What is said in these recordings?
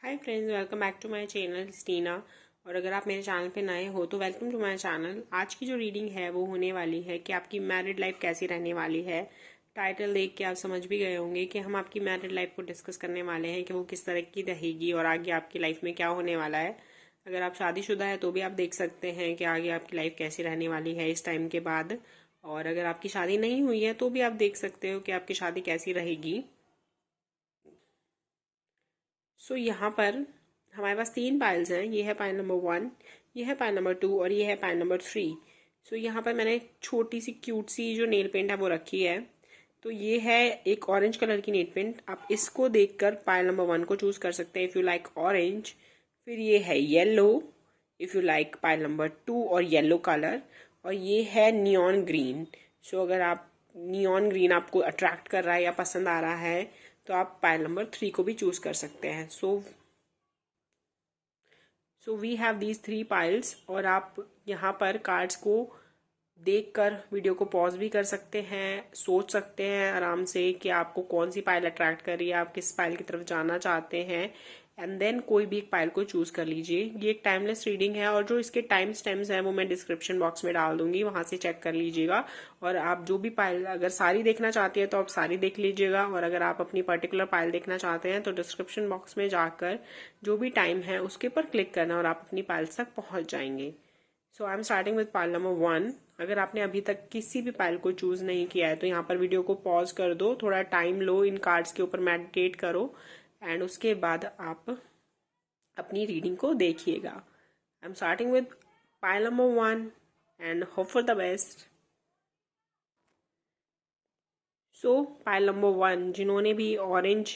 Hi friends, welcome back to my channel स्टीना। और अगर आप मेरे चैनल पे नए हो तो वेलकम टू माय चैनल। आज की जो रीडिंग है वो होने वाली है कि आपकी मैरिड लाइफ कैसी रहने वाली है। टाइटल देख के आप समझ भी गए होंगे कि हम आपकी मैरिड लाइफ को डिस्कस करने वाले हैं कि वो किस तरह की रहेगी और आगे आपकी लाइफ में क्या होने वाला है। अगर आप शादीशुदा है तो भी आप देख सकते हैं कि आगे आपकी लाइफ कैसी रहने वाली है इस टाइम के बाद। और अगर आपकी शादी नहीं हुई है तो भी आप देख सकते हो कि आपकी शादी कैसी रहेगी। सो यहाँ पर हमारे पास 3 पाइल्स हैं। ये है पाइल नंबर 1, ये है पाइल नंबर 2 और ये है पाइल नंबर 3। सो यहाँ पर मैंने छोटी सी क्यूट सी जो नेल पेंट है वो रखी है। तो ये है एक ऑरेंज कलर की नेल पेंट। आप इसको देखकर पाइल नंबर 1 को चूज कर सकते हैं इफ़ यू लाइक ऑरेंज। फिर ये है yellow if you like pile number 2 और येलो कलर। और ये है नियॉन ग्रीन। सो अगर आप नियॉन ग्रीन आपको अट्रैक्ट कर रहा है या पसंद आ रहा है तो आप पाइल नंबर 3 को भी चूज कर सकते हैं। सो वी हैव दीज 3 पाइल्स। और आप यहाँ पर कार्ड्स को देखकर वीडियो को पॉज भी कर सकते हैं, सोच सकते हैं आराम से कि आपको कौन सी पाइल अट्रैक्ट कर रही है, आप किस पाइल की तरफ जाना चाहते हैं। एंड देन कोई भी एक पाइल को चूज कर लीजिए। ये एक टाइमलेस रीडिंग है और जो इसके टाइम स्टैम्प्स हैं वो मैं डिस्क्रिप्शन बॉक्स में डाल दूंगी, वहां से चेक कर लीजिएगा। और आप जो भी पाइल अगर सारी देखना चाहती है तो आप सारी देख लीजिएगा, और अगर आप अपनी पर्टिकुलर पाइल देखना चाहते हैं तो डिस्क्रिप्शन बॉक्स में जाकर जो भी टाइम है उसके ऊपर क्लिक करना और आप अपनी पाइल्स तक पहुंच जाएंगे। So I am starting with pile number 1। अगर आपने अभी तक किसी भी पाइल को चूज नहीं किया है तो यहाँ पर वीडियो को पॉज कर दो, थोड़ा टाइम लो, इन कार्ड्स के ऊपर मेडिटेट करो एंड उसके बाद आप अपनी रीडिंग को देखिएगा। आई am starting with pile number 1 and hope for the best. So pile number 1 जिन्होंने भी ऑरेंज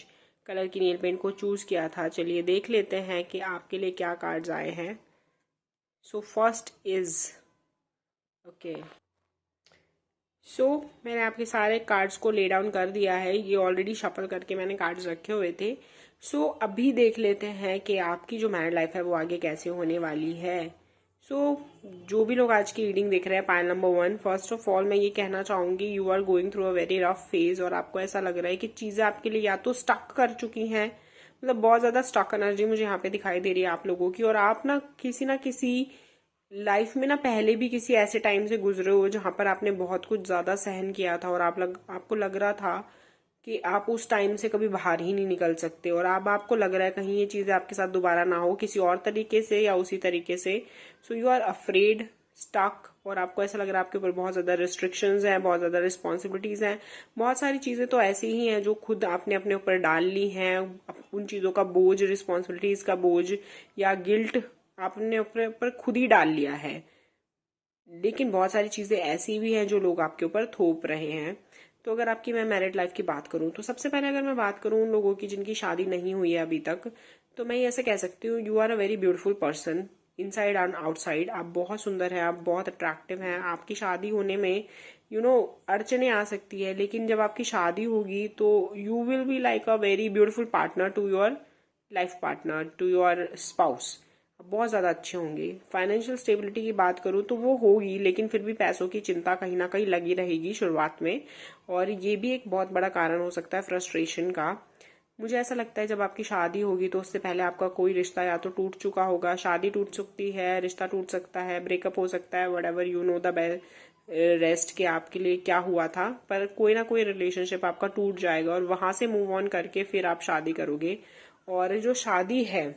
कलर की नेल पेंट को चूज किया था, चलिए देख लेते हैं कि आपके लिए क्या कार्ड्स आए हैं। So first is okay. So मैंने आपके सारे कार्ड्स को ले डाउन कर दिया है। ये ऑलरेडी शफल करके मैंने कार्ड्स रखे हुए थे। सो अभी देख लेते हैं कि आपकी जो मैरिड लाइफ है वो आगे कैसे होने वाली है। सो जो भी लोग आज की रीडिंग देख रहे हैं pile number 1, first of all मैं ये कहना चाहूंगी you are going through a very rough phase. और आपको ऐसा लग रहा है कि चीजें आपके लिए या तो स्टक कर चुकी हैं, मतलब बहुत ज्यादा स्टक एनर्जी मुझे यहाँ पे दिखाई दे रही है आप लोगों की। और आप ना किसी लाइफ में पहले भी किसी ऐसे टाइम से गुजरे हो जहां पर आपने बहुत कुछ ज्यादा सहन किया था और आपको लग रहा था कि आप उस टाइम से कभी बाहर ही नहीं निकल सकते। और अब आपको लग रहा है कहीं ये चीजें आपके साथ दोबारा ना हो किसी और तरीके से या उसी तरीके से। So you are afraid, stuck. और आपको ऐसा लग रहा है आपके ऊपर बहुत ज्यादा रिस्ट्रिक्शंस हैं, बहुत ज्यादा रिस्पॉन्सिबिलिटीज हैं, बहुत सारी चीजें तो ऐसी ही हैं जो खुद आपने अपने ऊपर डाल ली हैं। उन चीजों का बोझ, रिस्पॉन्सिबिलिटीज का बोझ या गिल्ट आपने अपने ऊपर खुद ही डाल लिया है। लेकिन बहुत सारी चीजें ऐसी भी हैं जो लोग आपके ऊपर थोप रहे हैं। तो अगर आपकी मैं मैरिड लाइफ की बात करूं तो सबसे पहले अगर मैं बात करूं उन लोगों की जिनकी शादी नहीं हुई है अभी तक, तो मैं ये ऐसे कह सकती हूँ you are a very beautiful person inside and outside. आप बहुत सुंदर हैं, आप बहुत अट्रैक्टिव हैं। आपकी शादी होने में अड़चने आ सकती है, लेकिन जब आपकी शादी होगी तो you will be like a very beautiful partner to your life partner, to your spouse. बहुत ज्यादा अच्छे होंगे। फाइनेंशियल स्टेबिलिटी की बात करूँ तो वो होगी, लेकिन फिर भी पैसों की चिंता कहीं ना कहीं लगी रहेगी शुरुआत में। और ये भी एक बहुत बड़ा कारण हो सकता है फ्रस्ट्रेशन का। मुझे ऐसा लगता है जब आपकी शादी होगी तो उससे पहले आपका कोई रिश्ता या तो टूट चुका होगा, शादी टूट सकती है, रिश्ता टूट सकता है, ब्रेकअप हो सकता है, what ever you know the rest के आपके लिए क्या हुआ था। पर कोई ना कोई रिलेशनशिप आपका टूट जाएगा और वहां से मूव ऑन करके फिर आप शादी करोगे। और जो शादी है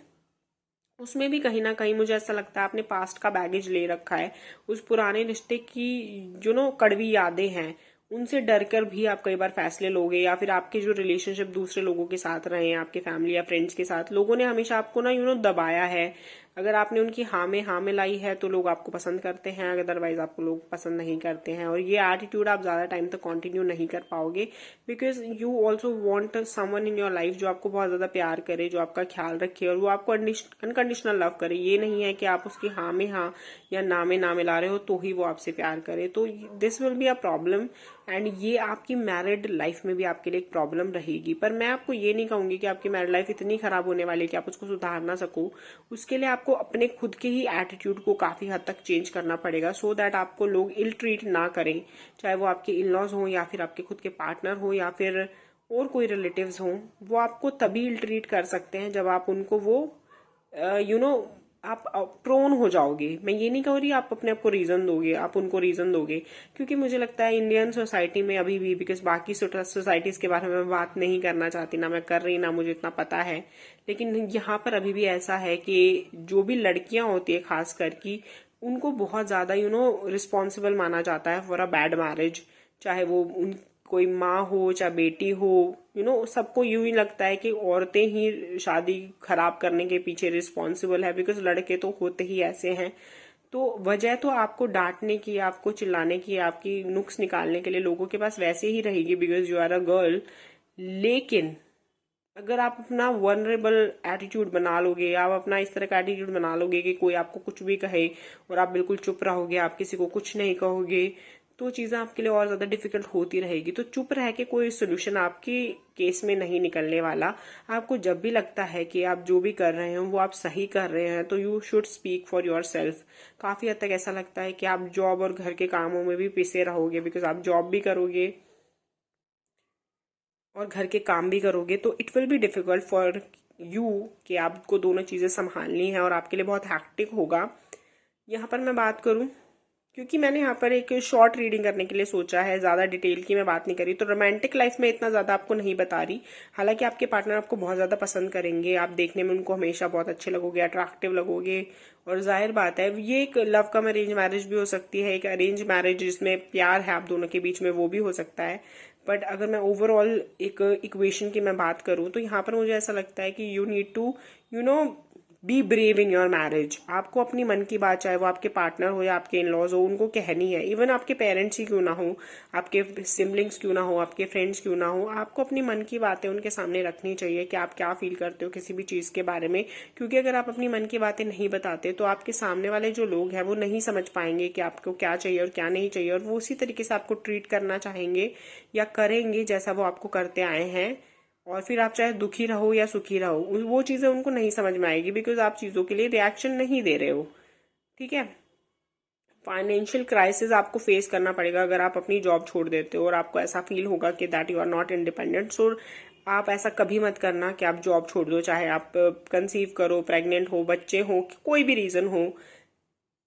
उसमें भी कहीं ना कहीं मुझे ऐसा लगता है आपने पास्ट का बैगेज ले रखा है। उस पुराने रिश्ते की जो कड़वी यादें हैं उनसे डरकर भी आप कई बार फैसले लोगे, या फिर आपके जो रिलेशनशिप दूसरे लोगों के साथ रहे हैं, आपके फैमिली या फ्रेंड्स के साथ, लोगों ने हमेशा आपको दबाया है। अगर आपने उनकी हाँ में लाई है तो लोग आपको पसंद करते हैं, अदरवाइज आपको लोग पसंद नहीं करते हैं। और ये एटीट्यूड आप ज्यादा टाइम तक कंटिन्यू नहीं कर पाओगे, because you also want someone in your life जो आपको बहुत ज्यादा प्यार करे, जो आपका ख्याल रखे और वो आपको अनकंडीशनल लव करे। ये नहीं है कि आप उसकी हाँ में हाँ या ना में ना मिला रहे हो तो ही वो आपसे प्यार करे। तो this will be a problem, and ये आपकी मैरिड लाइफ में भी आपके लिए एक प्रॉब्लम रहेगी। पर मैं आपको ये नहीं कहूंगी कि आपकी मैरिड लाइफ इतनी खराब होने वाली है कि आप उसको सुधार ना सको। उसके लिए आपको अपने खुद के ही एटीट्यूड को काफी हद तक चेंज करना पड़ेगा, सो दैट आपको लोग इल ट्रीट ना करें, चाहे वो आपके इन लॉज हो या फिर आपके खुद के पार्टनर हो या फिर और कोई रिलेटिव्स हों, वो आपको तभी इल ट्रीट कर सकते हैं जब आप उनको वो आप प्रोन हो जाओगे। मैं ये नहीं कह रही आप अपने आप को रीजन दोगे, आप उनको रीजन दोगे, क्योंकि मुझे लगता है इंडियन सोसाइटी में अभी भी, बिकॉज बाकी सोसाइटीज के बारे में मैं बात नहीं करना चाहती, ना मैं कर रही, ना मुझे इतना पता है, लेकिन यहाँ पर अभी भी ऐसा है कि जो भी लड़कियां होती है खास कर की, उनको बहुत ज्यादा रिस्पॉन्सिबल माना जाता है फॉर अ बैड मैरिज। चाहे वो कोई माँ हो चाहे बेटी हो, सबको यूं ही लगता है कि औरतें ही शादी खराब करने के पीछे रिस्पॉन्सिबल है, बिकॉज लड़के तो होते ही ऐसे हैं। तो वजह तो आपको डांटने की, आपको चिल्लाने की, आपकी नुक्स निकालने के लिए लोगों के पास वैसे ही रहेगी, because you are a girl. लेकिन अगर आप अपना वनरेबल एटीट्यूड बना लोगे, आप अपना इस तरह का एटीट्यूड बना लोगे कि कोई आपको कुछ भी कहे और आप बिल्कुल चुप रहोगे, आप किसी को कुछ नहीं कहोगे, तो चीजें आपके लिए और ज्यादा डिफिकल्ट होती रहेगी। तो चुप रह के कोई सोल्यूशन आपके केस में नहीं निकलने वाला। आपको जब भी लगता है कि आप जो भी कर रहे हैं वो आप सही कर रहे हैं, तो you should speak for your self. काफी हद तक ऐसा लगता है कि आप जॉब और घर के कामों में भी पिसे रहोगे, बिकॉज आप जॉब भी करोगे और घर के काम भी करोगे, तो it will be difficult for you कि आपको दोनों चीजें संभालनी है और आपके लिए बहुत हैक्टिक होगा। यहाँ पर मैं बात करूं, क्योंकि मैंने यहाँ पर एक शॉर्ट रीडिंग करने के लिए सोचा है, ज्यादा डिटेल की मैं बात नहीं करी, तो रोमांटिक लाइफ में इतना ज्यादा आपको नहीं बता रही। हालांकि आपके पार्टनर आपको बहुत ज्यादा पसंद करेंगे, आप देखने में उनको हमेशा बहुत अच्छे लगोगे, अट्रैक्टिव लगोगे, और जाहिर बात है ये एक लव कम अरेंज मैरिज भी हो सकती है, एक अरेंज मैरिज जिसमें प्यार है आप दोनों के बीच में, वो भी हो सकता है। बट अगर मैं ओवरऑल एक इक्वेशन की मैं बात करूं, तो यहाँ पर मुझे ऐसा लगता है कि you need to be brave in your marriage. आपको अपनी मन की बात, चाहे वो आपके पार्टनर हो या आपके इन लॉज हो, उनको कहनी है। इवन आपके पेरेंट्स ही क्यों ना हो, आपके सिबलिंग्स क्यों ना हो, आपके फ्रेंड्स क्यों ना हो, आपको अपनी मन की बातें उनके सामने रखनी चाहिए कि आप क्या फील करते हो किसी भी चीज के बारे में। क्योंकि अगर आप अपनी मन की बातें नहीं बताते, तो आपके सामने वाले जो लोग हैं वो नहीं समझ पाएंगे कि आपको क्या चाहिए और क्या नहीं चाहिए, और वो उसी तरीके से आपको ट्रीट करना चाहेंगे या करेंगे जैसा वो आपको करते आए हैं। और फिर आप चाहे दुखी रहो या सुखी रहो, वो चीजें उनको नहीं समझ में आएगी, बिकॉज आप चीजों के लिए रिएक्शन नहीं दे रहे हो। ठीक है। फाइनेंशियल क्राइसिस आपको फेस करना पड़ेगा अगर आप अपनी जॉब छोड़ देते हो और आपको ऐसा फील होगा कि that you are not independent. So आप ऐसा कभी मत करना कि आप जॉब छोड़ दो, चाहे आप कंसीव करो, प्रेग्नेंट हो, बच्चे हो, कोई भी रीजन हो,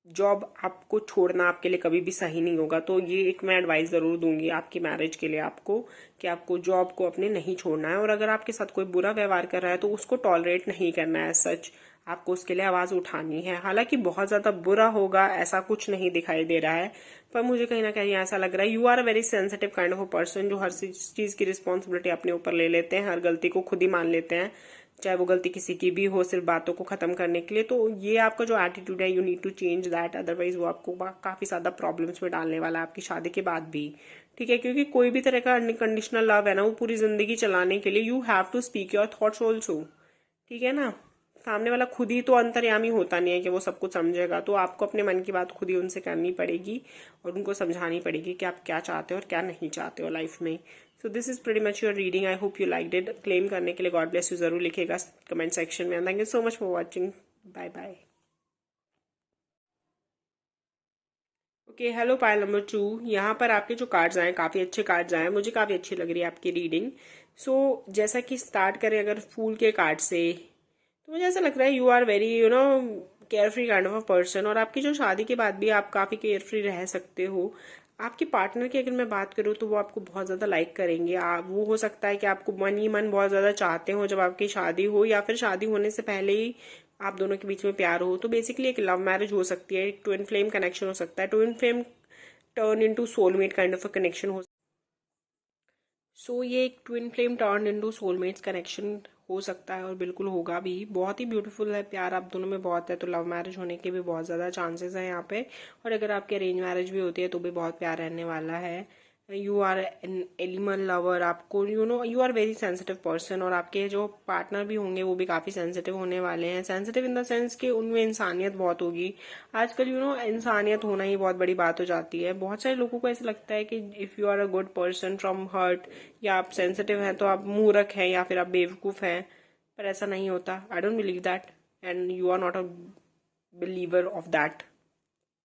जॉब आपको छोड़ना आपके लिए कभी भी सही नहीं होगा। तो ये एक मैं एडवाइस जरूर दूंगी आपकी मैरिज के लिए आपको, कि आपको जॉब को अपने नहीं छोड़ना है, और अगर आपके साथ कोई बुरा व्यवहार कर रहा है तो उसको टॉलरेट नहीं करना है। सच आपको उसके लिए आवाज उठानी है। हालांकि बहुत ज्यादा बुरा होगा ऐसा कुछ नहीं दिखाई दे रहा है, पर मुझे कहीं ना कहीं ऐसा लग रहा है you are a very sensitive kind of a person, जो हर चीज की रिस्पॉन्सिबिलिटी अपने ऊपर ले लेते हैं, हर गलती को खुद ही मान लेते हैं, चाहे वो गलती किसी की भी हो, सिर्फ बातों को खत्म करने के लिए। तो ये आपका जो एटीट्यूड है, you need to change that, otherwise वो आपको काफी ज्यादा प्रॉब्लम्स में डालने वाला है आपकी शादी के बाद भी। ठीक है, क्योंकि कोई भी तरह का अनकंडीशनल लव है ना, वो पूरी जिंदगी चलाने के लिए you have to speak your thoughts also. ठीक है ना। सामने वाला खुद ही तो अंतर्यामी होता नहीं है कि वो सब कुछ समझेगा, तो आपको अपने मन की बात खुद ही उनसे करनी पड़ेगी और उनको समझानी पड़ेगी कि आप क्या चाहते हो और क्या नहीं चाहते हो लाइफ में। So this is pretty much your reading. I hope you like it. Claim करने के लिए गॉड ब्लेस यू जरूर लिखेगा कमेंट सेक्शन में। Thank you so much for watching. Bye bye. Okay, hello pile number 2। यहाँ पर आपके जो कार्ड्स आए काफी अच्छे कार्ड्स आए, मुझे काफी अच्छी लग रही है आपकी रीडिंग। सो जैसा कि स्टार्ट करें अगर फूल के कार्ड से, तो मुझे ऐसा लग रहा है you are very carefree kind of a person, और आपकी जो शादी के बाद भी आप काफी केयर फ्री रह सकते हो। आपके पार्टनर की अगर मैं बात करूँ तो वो आपको बहुत ज्यादा लाइक करेंगे। आप वो हो सकता है कि आपको मन ही मन बहुत ज्यादा चाहते हो जब आपकी शादी हो, या फिर शादी होने से पहले ही आप दोनों के बीच में प्यार हो। तो बेसिकली एक लव मैरिज हो सकती है, एक ट्विन फ्लेम कनेक्शन हो सकता है, twin flame turn into soulmate kind of a connection हो। सो ये एक twin flame turn into soulmates connection हो सकता है, और बिल्कुल होगा भी। बहुत ही ब्यूटीफुल है, प्यार आप दोनों में बहुत है, तो लव मैरिज होने के भी बहुत ज़्यादा चांसेस हैं यहाँ पे। और अगर आपकी अरेंज मैरिज भी होती है तो भी बहुत प्यार रहने वाला है। You are an animal lover, आपको you are very sensitive person, और आपके जो पार्टनर भी होंगे वो भी काफ़ी सेंसिटिव होने वाले हैं। सेंसिटिव इन द सेंस कि उनमें इंसानियत बहुत होगी। आजकल इंसानियत होना ही बहुत बड़ी बात हो जाती है। बहुत सारे लोगों को ऐसा लगता है कि if you are a good person from heart, या आप सेंसिटिव हैं तो आप मूर्ख हैं या फिर आप बेवकूफ़ हैं, पर ऐसा नहीं होता। I don't believe that, and you are not a believer of that.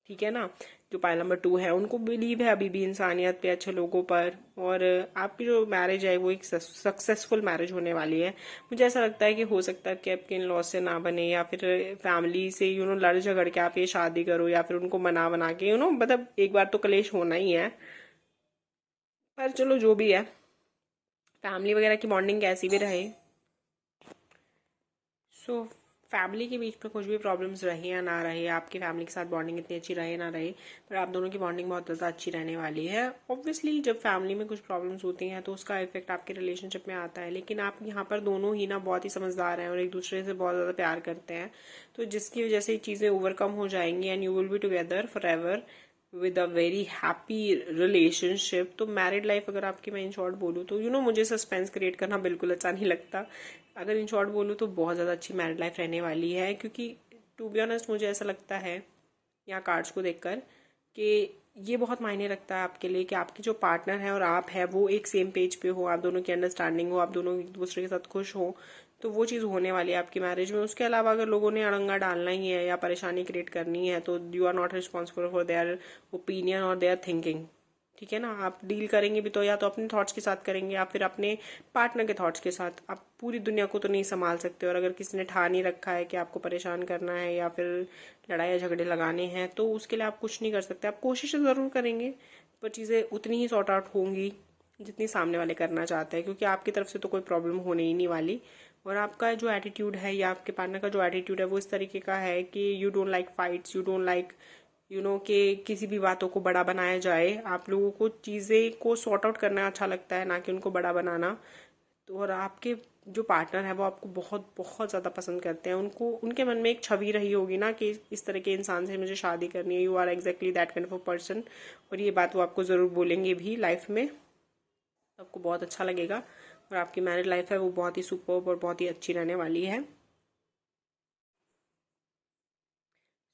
ठीक है ना। जो पाइल नंबर 2 है उनको बिलीव है अभी भी इंसानियत पे, अच्छे लोगों पर, और आपकी जो मैरिज है वो एक सक्सेसफुल मैरिज होने वाली है। मुझे ऐसा लगता है कि हो सकता है कि आपके इन लॉ से ना बने, या फिर फैमिली से लड़ झगड़ के आप ये शादी करो, या फिर उनको मना बना के मतलब एक बार तो कलेश होना ही है। पर चलो जो भी है, फैमिली वगैरह की बॉन्डिंग कैसी भी रहे, सो फैमिली के बीच में कुछ भी प्रॉब्लम्स रहे या ना रहे, आपकी फैमिली के साथ बॉन्डिंग इतनी अच्छी रहे ना रहे, पर आप दोनों की बॉन्डिंग बहुत ज़्यादा अच्छी रहने वाली है। ऑब्वियसली जब फैमिली में कुछ प्रॉब्लम्स होती हैं तो उसका इफेक्ट आपके रिलेशनशिप में आता है, लेकिन आप यहाँ पर दोनों ही ना बहुत ही समझदार हैं और एक दूसरे से बहुत ज़्यादा प्यार करते हैं, तो जिसकी वजह से चीज़ें ओवरकम हो जाएंगी and you will be together for ever with a very happy relationship. तो मैरिड लाइफ अगर आपकी मैं इन शॉर्ट बोलूँ तो मुझे सस्पेंस क्रिएट करना बिल्कुल अच्छा नहीं लगता। अगर इन शॉर्ट बोलूँ तो बहुत ज़्यादा अच्छी मैरिड लाइफ रहने वाली है, क्योंकि टू बी ऑनेस्ट मुझे ऐसा लगता है यहाँ कार्ड्स को देखकर कि ये बहुत मायने रखता है आपके लिए कि आपकी जो पार्टनर है और आप है वो एक सेम पेज पे हो, आप दोनों की अंडरस्टैंडिंग हो, आप दोनों एक दूसरे के साथ खुश हो, तो वो चीज़ होने वाली है आपकी मैरिज में। उसके अलावा अगर लोगों ने अड़ंगा डालना ही है या परेशानी क्रिएट करनी है तो you are not responsible for their opinion और देयर थिंकिंग। ठीक है ना। आप डील करेंगे भी तो या तो अपने थॉट्स के साथ करेंगे या फिर अपने पार्टनर के थॉट्स के साथ। आप पूरी दुनिया को तो नहीं संभाल सकते, और अगर किसी ने ठान ही रखा है कि आपको परेशान करना है या फिर लड़ाई या झगड़े लगाने हैं तो उसके लिए आप कुछ नहीं कर सकते। आप कोशिश ज़रूर करेंगे पर चीज़ें उतनी ही सॉर्ट आउट होंगी जितनी सामने वाले करना चाहते हैं, क्योंकि आपकी तरफ से तो कोई प्रॉब्लम होने ही नहीं वाली। और आपका जो एटीट्यूड है या आपके पार्टनर का जो एटीट्यूड है वो इस तरीके का है कि you don't like fights, you don't like कि किसी भी बातों को बड़ा बनाया जाए। आप लोगों को चीज़ें को सॉर्ट आउट करना अच्छा लगता है, ना कि उनको बड़ा बनाना। तो और आपके जो पार्टनर है वो आपको बहुत बहुत ज़्यादा पसंद करते हैं। उनको उनके मन में एक छवि रही होगी ना कि इस तरह के इंसान से मुझे शादी करनी है, you are exactly that kind of a person. और ये बात वो आपको ज़रूर बोलेंगे भी लाइफ में, आपको बहुत अच्छा लगेगा। और आपकी मैरिड लाइफ है वो बहुत ही सुपर्ब और बहुत ही अच्छी रहने वाली है।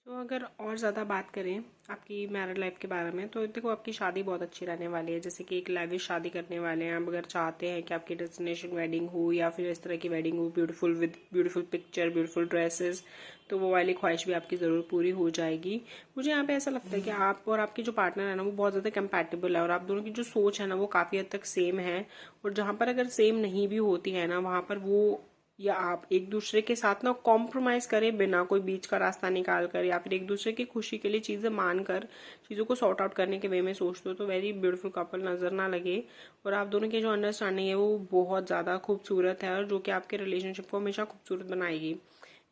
तो अगर और ज़्यादा बात करें आपकी मैरिड लाइफ के बारे में तो देखो आपकी शादी बहुत अच्छी रहने वाली है। जैसे कि एक लाविश शादी करने वाले हैं आप, अगर चाहते हैं कि आपकी डेस्टिनेशन वेडिंग हो या फिर इस तरह की वेडिंग हो, beautiful with beautiful picture, beautiful dresses, तो वो वाली ख्वाहिश भी आपकी ज़रूर पूरी हो जाएगी। मुझे यहाँ पे ऐसा लगता है कि आप और आपके जो पार्टनर है ना वो बहुत ज़्यादा कंपैटिबल है, और आप दोनों की जो सोच है ना वो काफ़ी हद तक सेम है। और जहाँ पर अगर सेम नहीं भी होती है ना वहाँ पर वो या आप एक दूसरे के साथ ना कॉम्प्रोमाइज करें बिना कोई बीच का रास्ता निकाल कर, या फिर एक दूसरे की खुशी के लिए चीज़ें मानकर चीज़ों को सॉर्ट आउट करने के वे में सोच दो तो वेरी ब्यूटीफुल कपल नजर ना लगे। और आप दोनों की जो अंडरस्टैंडिंग है वो बहुत ज़्यादा खूबसूरत है और जो कि आपके रिलेशनशिप को हमेशा खूबसूरत बनाएगी।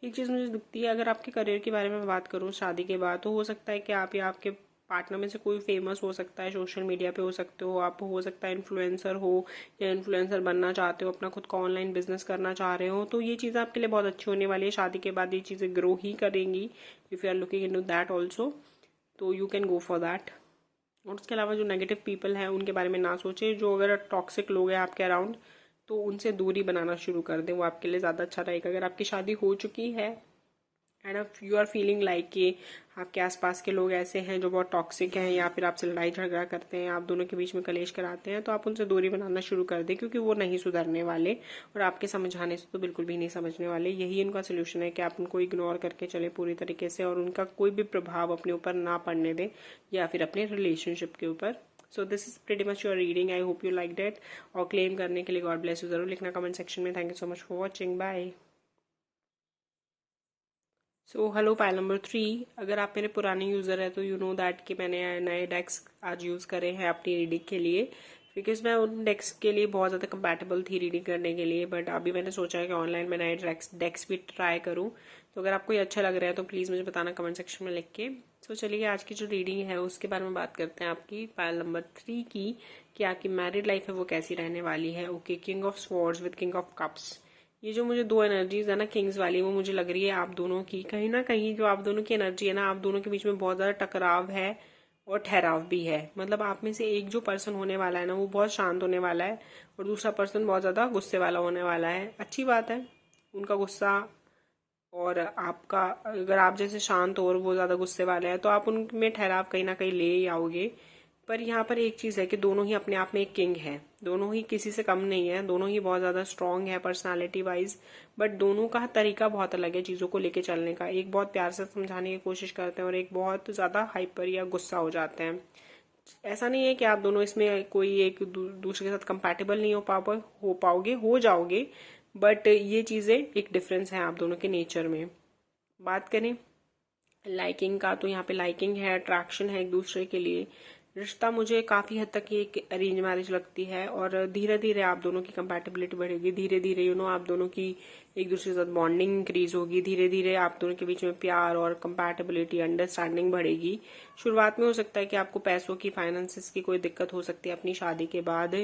एक चीज़ मुझे दिखती है, अगर आपके करियर के बारे में बात करूँ शादी के बाद, तो हो सकता है कि आप या आपके पार्टनर में से कोई फेमस हो सकता है, सोशल मीडिया पे हो सकते हो आप, हो सकता है इन्फ्लुएंसर हो या इन्फ्लुएंसर बनना चाहते हो, अपना खुद का ऑनलाइन बिजनेस करना चाह रहे हो, तो ये चीज़ें आपके लिए बहुत अच्छी होने वाली है। शादी के बाद ये चीज़ें ग्रो ही करेंगी। If you are looking into that also तो you can go for that. और उसके अलावा जो नेगेटिव पीपल हैं उनके बारे में ना सोचें। जो अगर टॉक्सिक लोग हैं आपके अराउंड तो उनसे दूरी बनाना शुरू कर दें, वो आपके लिए ज़्यादा अच्छा रहेगा। अगर आपकी शादी हो चुकी है and if you are feeling like कि आपके आसपास के लोग ऐसे हैं जो बहुत टॉक्सिक हैं या फिर आपसे लड़ाई झगड़ा करते हैं, आप दोनों के बीच में कलेश कराते हैं, तो आप उनसे दूरी बनाना शुरू कर दें, क्योंकि वो नहीं सुधरने वाले और आपके समझाने से तो बिल्कुल भी नहीं समझने वाले। यही उनका सोल्यूशन है कि आप उनको इग्नोर करके चले पूरी तरीके से और उनका कोई भी प्रभाव अपने ऊपर ना पड़ने दें या फिर अपने रिलेशनशिप के ऊपर। So this is pretty much your reading. I hope you like that. और क्लेम करने के लिए गॉड ब्लेस यू जरूर लिखना कमेंट सेक्शन में। Thank you so much for watching. Bye. So hello pile number 3। अगर आप मेरे पुराने यूज़र हैं तो यू नो दैट कि मैंने नए डेक्स आज यूज़ करे हैं अपनी रीडिंग के लिए, बिकॉज मैं उन डेक्स के लिए बहुत ज़्यादा कंपैटिबल थी रीडिंग करने के लिए, बट अभी मैंने सोचा है कि ऑनलाइन मैं नए डेक्स भी ट्राई करूँ। तो अगर आपको ये अच्छा लग रहा है तो प्लीज़ मुझे बताना कमेंट सेक्शन में लिख के। सो चलिए आज की जो रीडिंग है उसके बारे में बात करते हैं आपकी पाइल नंबर 3 की, कि आपकी मैरिड लाइफ है वो कैसी रहने वाली है। Okay, king of swords with king of cups. ये जो मुझे दो एनर्जीज है ना किंग्स वाली, वो मुझे लग रही है आप दोनों की कहीं ना कहीं जो आप दोनों की एनर्जी है ना, आप दोनों के बीच में बहुत ज़्यादा टकराव है और ठहराव भी है। मतलब आप में से एक जो पर्सन होने वाला है ना वो बहुत शांत होने वाला है और दूसरा पर्सन बहुत ज़्यादा गुस्से वाला होने वाला है। अच्छी बात है उनका गुस्सा, और आपका अगर आप जैसे शांत हो और वो ज़्यादा गुस्से वाले हैं तो आप उनमें ठहराव कहीं ना कहीं ले ही आओगे। पर यहाँ पर एक चीज़ है कि दोनों ही अपने आप में एक किंग है, दोनों ही किसी से कम नहीं है, दोनों ही बहुत ज़्यादा स्ट्रांग है पर्सनालिटी वाइज, बट दोनों का तरीका बहुत अलग है चीज़ों को लेके चलने का। एक बहुत प्यार से समझाने की कोशिश करते हैं और एक बहुत ज़्यादा हाइपर या गुस्सा हो जाते हैं। ऐसा नहीं है कि आप दोनों इसमें कोई एक दूसरे के साथ कंपैटिबल नहीं हो पाओगे, हो जाओगे, बट ये चीज़ें एक डिफरेंस है आप दोनों के नेचर में। बात करें लाइकिंग का, तो यहाँ पे लाइकिंग है, अट्रैक्शन है एक दूसरे के लिए। रिश्ता मुझे काफ़ी हद तक एक अरेंज मैरिज लगती है और धीरे धीरे आप दोनों की कंपैटिबिलिटी बढ़ेगी, धीरे धीरे आप दोनों की एक दूसरे के साथ बॉन्डिंग इंक्रीज होगी, धीरे धीरे आप दोनों के बीच में प्यार और कंपैटिबिलिटी अंडरस्टैंडिंग बढ़ेगी। शुरुआत में हो सकता है कि आपको पैसों की, फाइनेंसिस की कोई दिक्कत हो सकती है अपनी शादी के बाद,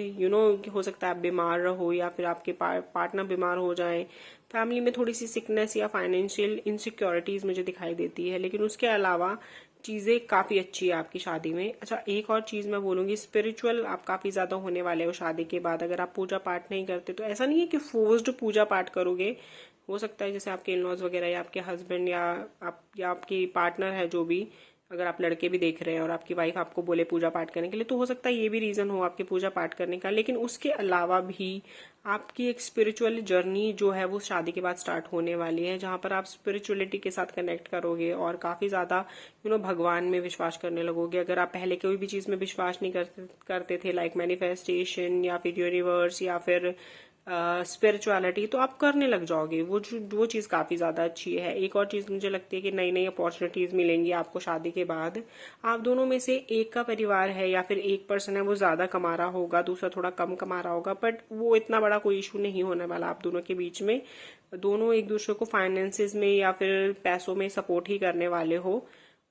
हो सकता है आप बीमार रहो या फिर आपके पार्टनर बीमार हो जाए, फैमिली में थोड़ी सी सिकनेस या फाइनेंशियल इनसिक्योरिटीज मुझे दिखाई देती है, लेकिन उसके अलावा चीज़ें काफ़ी अच्छी है आपकी शादी में। अच्छा, एक और चीज़ मैं बोलूँगी, स्पिरिचुअल आप काफ़ी ज़्यादा होने वाले हो शादी के बाद। अगर आप पूजा पाठ नहीं करते तो ऐसा नहीं है कि फोर्स्ड पूजा पाठ करोगे, हो सकता है जैसे आपके इन लॉज वगैरह या आपके हस्बैंड या आपकी पार्टनर है जो भी, अगर आप लड़के भी देख रहे हैं और आपकी वाइफ आपको बोले पूजा पाठ करने के लिए, तो हो सकता है ये भी रीज़न हो आपके पूजा पाठ करने का। लेकिन उसके अलावा भी आपकी एक स्पिरिचुअल जर्नी जो है वो शादी के बाद स्टार्ट होने वाली है, जहाँ पर आप स्पिरिचुअलिटी के साथ कनेक्ट करोगे और काफ़ी ज़्यादा भगवान में विश्वास करने लगोगे। अगर आप पहले कोई भी चीज़ में विश्वास नहीं करते थे, लाइक मैनिफेस्टेशन या फिर यूनिवर्स या फिर स्पिरिचुअलिटी, तो आप करने लग जाओगे। वो चीज़ काफ़ी ज़्यादा अच्छी है। एक और चीज़ मुझे लगती है कि नई नई अपॉर्चुनिटीज़ मिलेंगी आपको शादी के बाद। आप दोनों में से एक का परिवार है या फिर एक पर्सन है वो ज़्यादा कमा रहा होगा, दूसरा थोड़ा कम कमा रहा होगा, बट वो इतना बड़ा कोई इशू नहीं होने वाला आप दोनों के बीच में। दोनों एक दूसरे को फाइनेंसिस में या फिर पैसों में सपोर्ट ही करने वाले हो,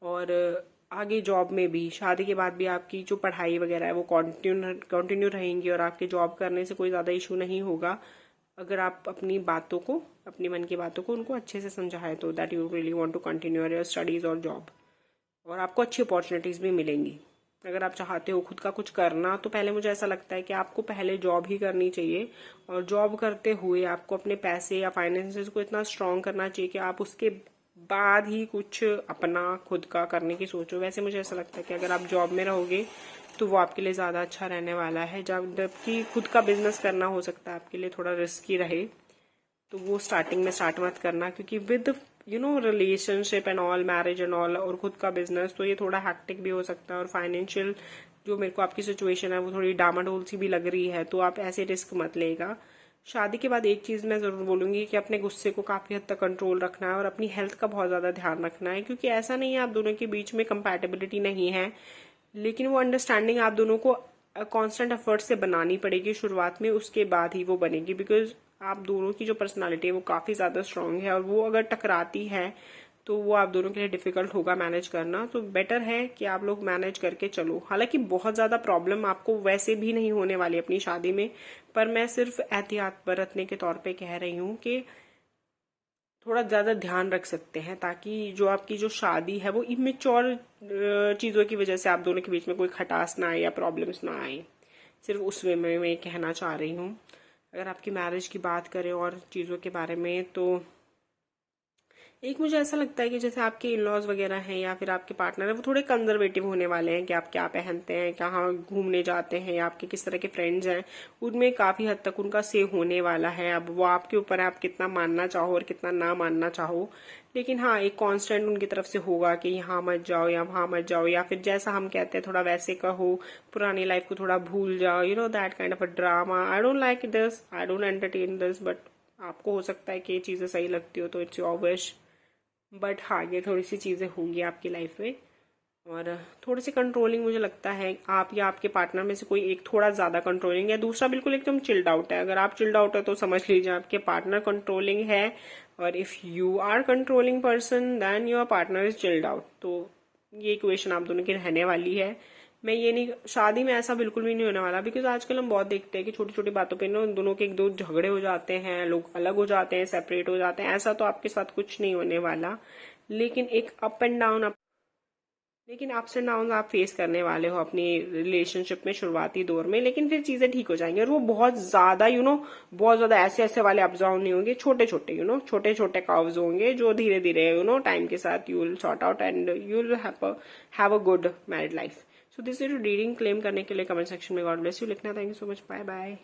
और आगे जॉब में भी, शादी के बाद भी आपकी जो पढ़ाई वगैरह है वो कंटिन्यू रहेंगी और आपके जॉब करने से कोई ज़्यादा इशू नहीं होगा, अगर आप अपनी बातों को, अपनी मन की बातों को उनको अच्छे से समझाएं तो, that you really want to continue your studies और जॉब। और आपको अच्छी अपॉर्चुनिटीज़ भी मिलेंगी। अगर आप चाहते हो खुद का कुछ करना, तो पहले मुझे ऐसा लगता है कि आपको पहले जॉब ही करनी चाहिए, और जॉब करते हुए आपको अपने पैसे या फाइनेंसेस को इतना स्ट्रांग करना चाहिए कि आप उसके बाद ही कुछ अपना खुद का करने की सोचो। वैसे मुझे ऐसा लगता है कि अगर आप जॉब में रहोगे तो वो आपके लिए ज़्यादा अच्छा रहने वाला है, जबकि खुद का बिजनेस करना हो सकता है आपके लिए थोड़ा रिस्की रहे, तो वो स्टार्टिंग में स्टार्ट मत करना, क्योंकि with relationship and all, marriage and all, और खुद का बिजनेस, तो ये थोड़ा हैक्टिक भी हो सकता है, और फाइनेंशियल जो मेरे को आपकी सिचुएशन है वो थोड़ी डामाडोल सी भी लग रही है, तो आप ऐसे रिस्क मत लेगा। शादी के बाद एक चीज़ मैं ज़रूर बोलूँगी कि अपने गुस्से को काफ़ी हद तक कंट्रोल रखना है और अपनी हेल्थ का बहुत ज़्यादा ध्यान रखना है, क्योंकि ऐसा नहीं है आप दोनों के बीच में कंपैटिबिलिटी नहीं है, लेकिन वो अंडरस्टैंडिंग आप दोनों को कांस्टेंट एफर्ट से बनानी पड़ेगी शुरुआत में, उसके बाद ही वो बनेगी, बिकॉज आप दोनों की जो पर्सनालिटी है वो काफ़ी ज़्यादा स्ट्रांग है, और वो अगर टकराती है तो वो आप दोनों के लिए डिफिकल्ट होगा मैनेज करना। तो बेटर है कि आप लोग मैनेज करके चलो। हालांकि बहुत ज़्यादा प्रॉब्लम आपको वैसे भी नहीं होने वाली अपनी शादी में, पर मैं सिर्फ एहतियात बरतने के तौर पे कह रही हूँ कि थोड़ा ज़्यादा ध्यान रख सकते हैं, ताकि जो आपकी जो शादी है वो इमेच्योर चीज़ों की वजह से आप दोनों के बीच में कोई खटास ना आए या प्रॉब्लम्स ना आए। सिर्फ उस वे में मैं कहना चाह रही हूँ। अगर आपकी मैरिज की बात करें और चीज़ों के बारे में, तो एक मुझे ऐसा लगता है कि जैसे आपके इन लॉज वगैरह हैं या फिर आपके पार्टनर है, वो थोड़े कंजर्वेटिव होने वाले हैं कि आप क्या पहनते हैं, कहाँ घूमने जाते हैं, या आपके किस तरह के फ्रेंड्स हैं, उनमें काफ़ी हद तक उनका से होने वाला है। अब वो आपके ऊपर है, आप कितना मानना चाहो और कितना ना मानना चाहो, लेकिन हाँ एक कांस्टेंट उनकी तरफ से होगा कि यहाँ मत जाओ या वहाँ मत जाओ, या फिर जैसा हम कहते हैं थोड़ा वैसे कहो, पुरानी लाइफ को थोड़ा भूल जाओ, that kind of a drama. I don't like this, I don't entertain this, but आपको हो सकता है कि ये चीज़ें सही लगती हो, तो इट्स योर विश। बट हाँ, ये थोड़ी सी चीज़ें होंगी आपकी लाइफ में, और थोड़ी सी कंट्रोलिंग मुझे लगता है आप या आपके पार्टनर में से कोई एक थोड़ा ज़्यादा कंट्रोलिंग है, दूसरा बिल्कुल एकदम चिल्ड आउट है। अगर आप चिल्ड आउट है तो समझ लीजिए आपके पार्टनर कंट्रोलिंग है, और if you are controlling person then your partner is chilled out. तो ये इक्वेशन आप दोनों की रहने वाली है। मैं ये नहीं, शादी में ऐसा बिल्कुल भी नहीं होने वाला, बिकॉज आजकल हम बहुत देखते हैं कि छोटी छोटी बातों पे दोनों के एक दो झगड़े हो जाते हैं, लोग अलग हो जाते हैं, सेपरेट हो जाते हैं। ऐसा तो आपके साथ कुछ नहीं होने वाला, लेकिन एक लेकिन अप्स एंड डाउन आप फेस करने वाले हो अपनी रिलेशनशिप में शुरुआती दौर में, लेकिन फिर चीजें ठीक हो जाएंगी, और वो बहुत ज्यादा बहुत ज्यादा ऐसे ऐसे वाले अप्स डाउन नहीं होंगे, छोटे छोटे छोटे छोटे कर्व्स होंगे, जो धीरे धीरे टाइम के साथ you will sort out and you will have a good married life. So this is reading. Claim करने के लिए कमेंट सेक्शन में गॉड ब्लेस यू लिखना। Thank you so much. Bye bye.